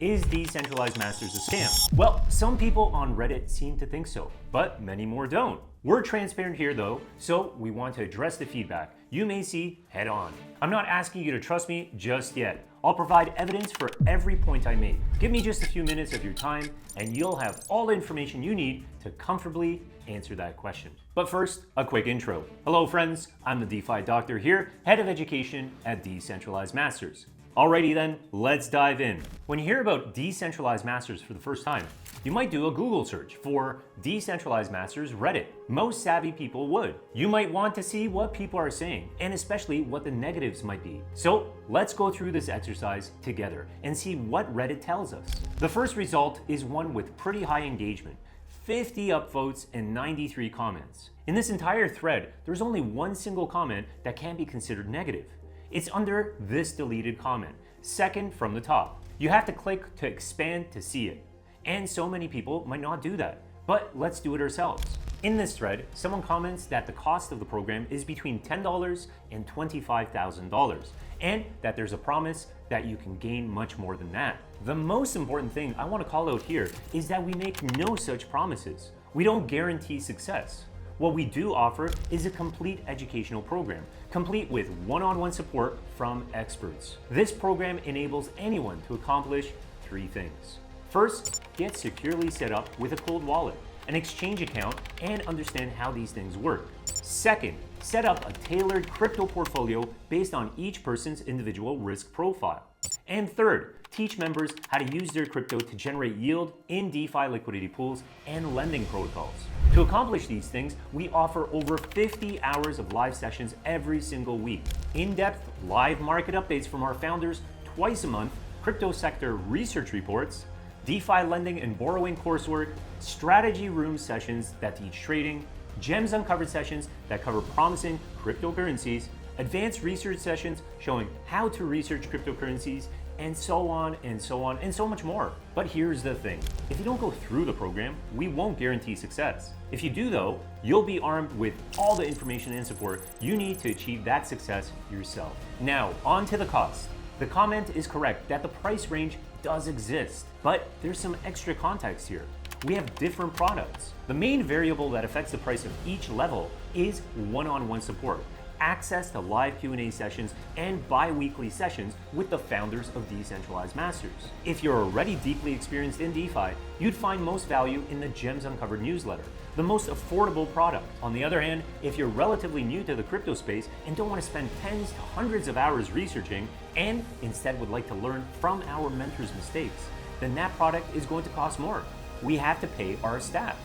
Is Decentralized Masters a scam? Well, some people on Reddit seem to think so, but many more don't. We're transparent here though, so we want to address the feedback you may see head on. I'm not asking you to trust me just yet. I'll provide evidence for every point I make. Give me just a few minutes of your time and you'll have all the information you need to comfortably answer that question. But first, a quick intro. Hello friends, I'm the DeFi Doctor here, Head of Education at Decentralized Masters. Alrighty then, let's dive in. When you hear about Decentralized Masters for the first time, you might do a Google search for Decentralized Masters Reddit. Most savvy people would. You might want to see what people are saying, and especially what the negatives might be. So let's go through this exercise together and see what Reddit tells us. The first result is one with pretty high engagement. 50 upvotes and 93 comments. In this entire thread, there's only one single comment that can be considered negative. It's under this deleted comment, second from the top. You have to click to expand to see it. And so many people might not do that, but let's do it ourselves. In this thread, someone comments that the cost of the program is between $10 and $25,000, and that there's a promise that you can gain much more than that. The most important thing I want to call out here is that we make no such promises. We don't guarantee success. What we do offer is a complete educational program, complete with one-on-one support from experts. This program enables anyone to accomplish three things. First, get securely set up with a cold wallet, an exchange account, and understand how these things work. Second, set up a tailored crypto portfolio based on each person's individual risk profile. And third, teach members how to use their crypto to generate yield in DeFi liquidity pools and lending protocols. To accomplish these things, we offer over 50 hours of live sessions every single week, in-depth live market updates from our founders twice a month, crypto sector research reports, DeFi lending and borrowing coursework, strategy room sessions that teach trading, gems uncovered sessions that cover promising cryptocurrencies, advanced research sessions showing how to research cryptocurrencies, and so on and so on and so much more. But here's the thing. If you don't go through the program, we won't guarantee success. If you do though, you'll be armed with all the information and support you need to achieve that success yourself. Now, on to the cost. The comment is correct that the price range does exist, but there's some extra context here. We have different products. The main variable that affects the price of each level is one-on-one support, access to live Q&A sessions, and bi-weekly sessions with the founders of Decentralized Masters. If you're already deeply experienced in DeFi, you'd find most value in the Gems Uncovered newsletter, the most affordable product. On the other hand, if you're relatively new to the crypto space and don't want to spend tens to hundreds of hours researching, and instead would like to learn from our mentors' mistakes, then that product is going to cost more. We have to pay our staff.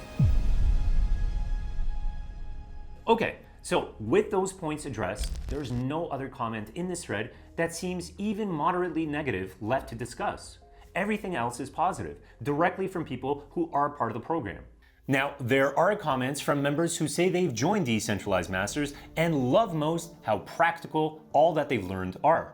Okay. So with those points addressed, there's no other comment in this thread that seems even moderately negative left to discuss. Everything else is positive, directly from people who are part of the program. Now, there are comments from members who say they've joined Decentralized Masters and love most how practical all that they've learned are.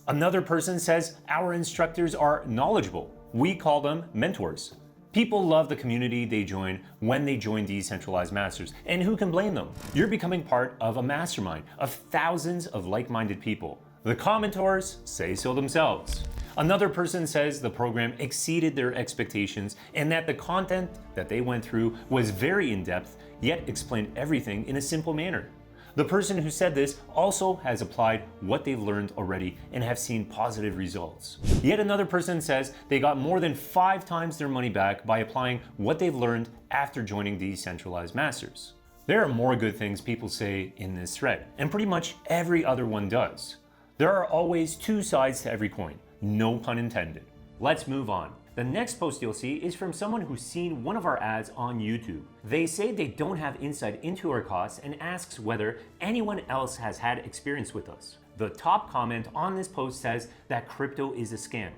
Another person says our instructors are knowledgeable. We call them mentors. People love the community they join when they join Decentralized Masters, and who can blame them? You're becoming part of a mastermind of thousands of like-minded people. The commentors say so themselves. Another person says the program exceeded their expectations and that the content that they went through was very in-depth, yet explained everything in a simple manner. The person who said this also has applied what they've learned already and have seen positive results. Yet another person says they got more than 5 times their money back by applying what they've learned after joining Decentralized Masters. There are more good things people say in this thread, and pretty much every other one does. There are always two sides to every coin, no pun intended. Let's move on. The next post you'll see is from someone who's seen one of our ads on YouTube. They say they don't have insight into our costs and asks whether anyone else has had experience with us. The top comment on this post says that crypto is a scam,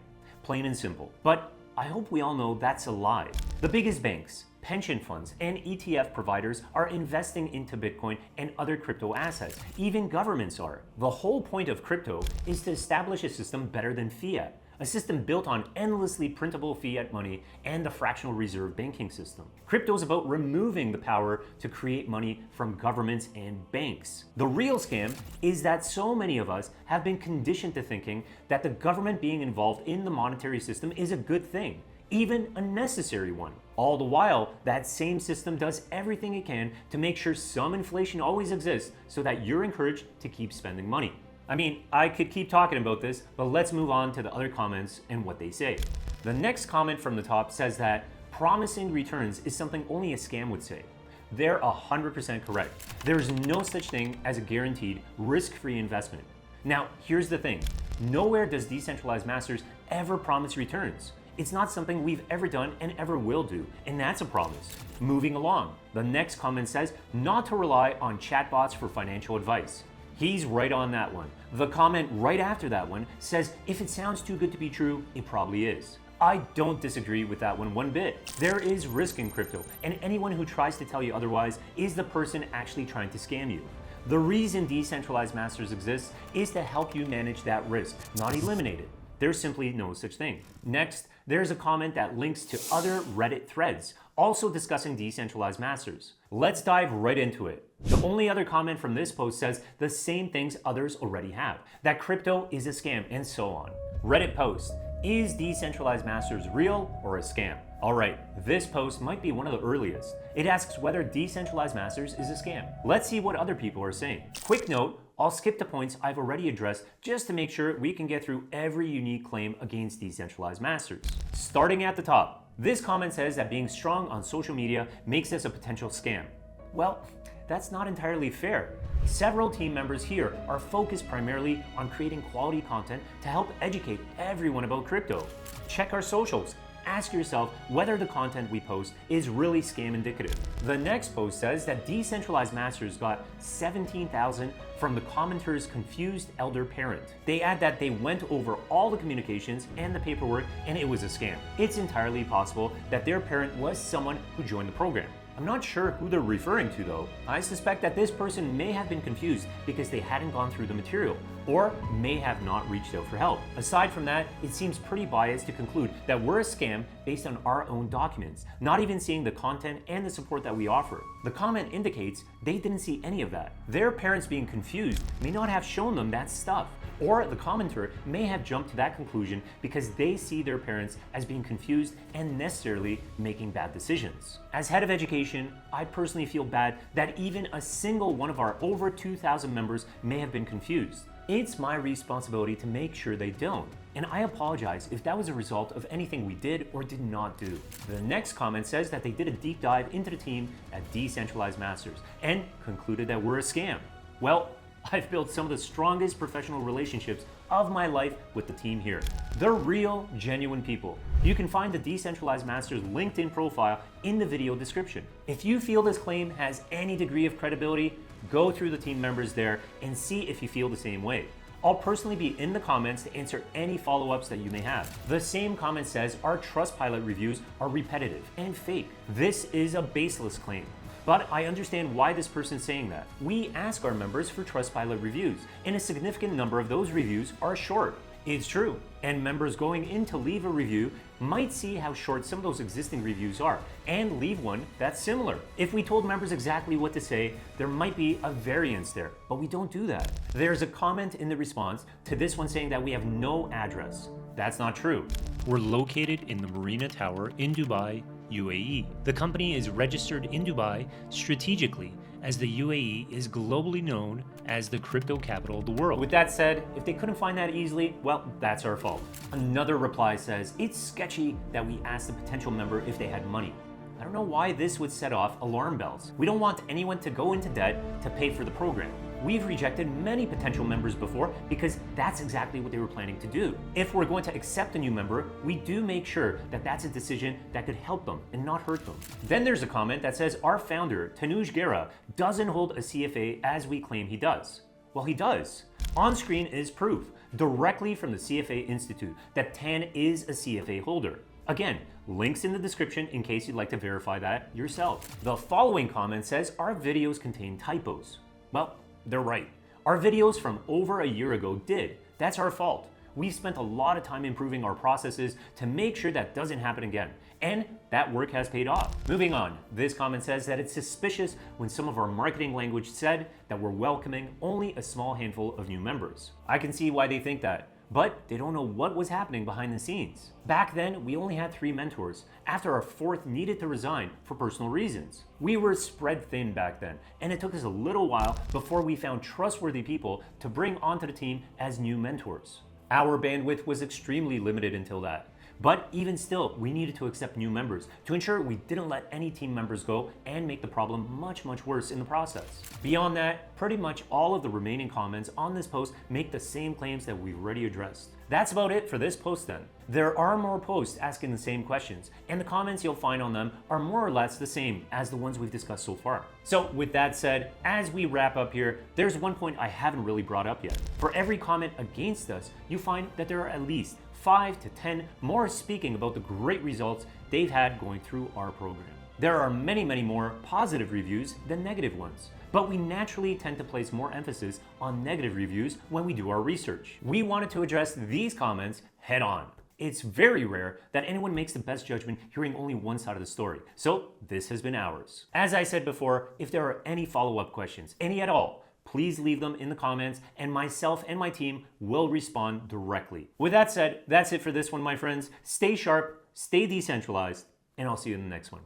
plain and simple. But I hope we all know that's a lie. The biggest banks, pension funds, and ETF providers are investing into Bitcoin and other crypto assets. Even governments are. The whole point of crypto is to establish a system better than fiat, a system built on endlessly printable fiat money and the fractional reserve banking system. Crypto is about removing the power to create money from governments and banks. The real scam is that so many of us have been conditioned to thinking that the government being involved in the monetary system is a good thing, even a necessary one. All the while, that same system does everything it can to make sure some inflation always exists so that you're encouraged to keep spending money. I mean, I could keep talking about this, but let's move on to the other comments and what they say. The next comment from the top says that promising returns is something only a scam would say. They're 100% correct. There's no such thing as a guaranteed risk-free investment. Now, here's the thing. Nowhere does Decentralized Masters ever promise returns. It's not something we've ever done and ever will do, and that's a promise. Moving along, the next comment says not to rely on chatbots for financial advice. He's right on that one. The comment right after that one says if it sounds too good to be true, it probably is. I don't disagree with that one bit. There is risk in crypto, and anyone who tries to tell you otherwise is the person actually trying to scam you. The reason Decentralized Masters exists is to help you manage that risk, not eliminate it. There's simply no such thing. Next, there's a comment that links to other Reddit threads, also discussing Decentralized Masters. Let's dive right into it. The only other comment from this post says the same things others already have, that crypto is a scam and so on. Reddit post, is Decentralized Masters real or a scam? Alright, this post might be one of the earliest. It asks whether Decentralized Masters is a scam. Let's see what other people are saying. Quick note, I'll skip the points I've already addressed just to make sure we can get through every unique claim against Decentralized Masters. Starting at the top, this comment says that being strong on social media makes this a potential scam. Well, that's not entirely fair. Several team members here are focused primarily on creating quality content to help educate everyone about crypto. Check our socials. Ask yourself whether the content we post is really scam indicative. The next post says that Decentralized Masters got 17,000 from the commenter's confused elder parent. They add that they went over all the communications and the paperwork and it was a scam. It's entirely possible that their parent was someone who joined the program. I'm not sure who they're referring to though. I suspect that this person may have been confused because they hadn't gone through the material, or may have not reached out for help. Aside from that, it seems pretty biased to conclude that we're a scam based on our own documents, not even seeing the content and the support that we offer. The comment indicates they didn't see any of that. Their parents being confused may not have shown them that stuff, or the commenter may have jumped to that conclusion because they see their parents as being confused and necessarily making bad decisions. As head of education, I personally feel bad that even a single one of our over 2,000 members may have been confused. It's my responsibility to make sure they don't, and I apologize if that was a result of anything we did or did not do. The next comment says that they did a deep dive into the team at Decentralized Masters and concluded that we're a scam. Well, I've built some of the strongest professional relationships of my life with the team here. They're real, genuine people. You can find the Decentralized Masters LinkedIn profile in the video description. If you feel this claim has any degree of credibility, go through the team members there and see if you feel the same way. I'll personally be in the comments to answer any follow-ups that you may have. The same comment says our Trustpilot reviews are repetitive and fake. This is a baseless claim. But I understand why this person's saying that. We ask our members for Trustpilot reviews, and a significant number of those reviews are short. It's true, and members going in to leave a review might see how short some of those existing reviews are, and leave one that's similar. If we told members exactly what to say, there might be a variance there, but we don't do that. There's a comment in the response to this one saying that we have no address. That's not true. We're located in the Marina Tower in Dubai, UAE. The company is registered in Dubai strategically, as the UAE is globally known as the crypto capital of the world. With that said, if they couldn't find that easily, well, that's our fault. Another reply says, it's sketchy that we asked the potential member if they had money. I don't know why this would set off alarm bells. We don't want anyone to go into debt to pay for the program. We've rejected many potential members before because that's exactly what they were planning to do. If we're going to accept a new member, we do make sure that that's a decision that could help them and not hurt them. Then there's a comment that says our founder, Tanuj Gera, doesn't hold a CFA as we claim he does. Well, he does. On screen is proof, directly from the CFA Institute, that Tan is a CFA holder. Again, links in the description in case you'd like to verify that yourself. The following comment says our videos contain typos. Well, they're right. Our videos from over a year ago did. That's our fault. we've spent a lot of time improving our processes to make sure that doesn't happen again. And that work has paid off. Moving on, this comment says that it's suspicious when some of our marketing language said that we're welcoming only a small handful of new members. I can see why they think that, but they don't know what was happening behind the scenes. Back then, we only had 3 mentors, after our 4th needed to resign for personal reasons. We were spread thin back then, and it took us a little while before we found trustworthy people to bring onto the team as new mentors. Our bandwidth was extremely limited until that. But even still, we needed to accept new members to ensure we didn't let any team members go and make the problem much worse in the process. Beyond that, pretty much all of the remaining comments on this post make the same claims that we've already addressed. That's about it for this post then. There are more posts asking the same questions, and the comments you'll find on them are more or less the same as the ones we've discussed so far. So with that said, as we wrap up here, there's one point I haven't really brought up yet. For every comment against us, you find that there are at least 5 to 10 more speaking about the great results they've had going through our program. There are many more positive reviews than negative ones, but we naturally tend to place more emphasis on negative reviews when we do our research. We wanted to address these comments head on. It's very rare that anyone makes the best judgment hearing only one side of the story, so this has been ours. As I said before, if there are any follow-up questions, any at all, please leave them in the comments and myself and my team will respond directly. With that said, that's it for this one, my friends. Stay sharp, stay decentralized, and I'll see you in the next one.